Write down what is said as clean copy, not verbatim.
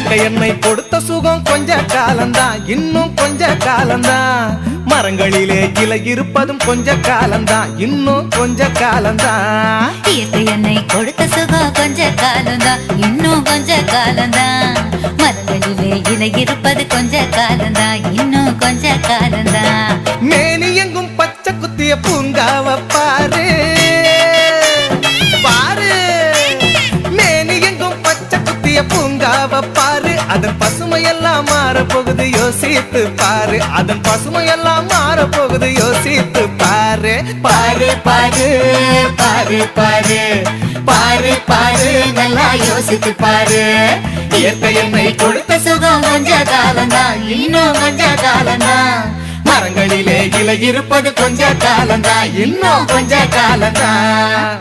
இயற்கை என்னை கொடுத்த சுகம் கொஞ்ச காலந்தான், இன்னும் கொஞ்ச காலந்தான். மரங்களிலே இலை இருப்பதும் கொஞ்ச காலந்தான், இன்னும் கொஞ்ச காலந்தான். இயற்கை என்னை கொடுத்த சுகம் கொஞ்ச காலந்தான், இன்னும் கொஞ்ச காலந்தான். மரங்களிலே இலை இருப்பது கொஞ்ச காலந்தான், இன்னும் கொஞ்ச காலந்தான். மேனி எங்கும் பச்சை குத்திய பூங்காவ பாரு பாரு, மேனி எங்கும் பச்சை குத்திய பூங்காவ பாரு. அதன் பசுமையெல்லாம் மாற போகுது யோசித்து பாரு, அதன் பசுமையெல்லாம் மாற போகுது யோசித்து பாரு. பாரு பாரு பாரு பாரு பாரு பாரு, நல்லா யோசித்து பாரு. இயற்கை என்னை கொடுத்த சுகம் கொஞ்ச காலந்தான், இன்னும் கொஞ்ச காலந்தான். மரங்களிலே இலை இருப்பது கொஞ்ச காலந்தான், இன்னும் கொஞ்ச காலந்தான்.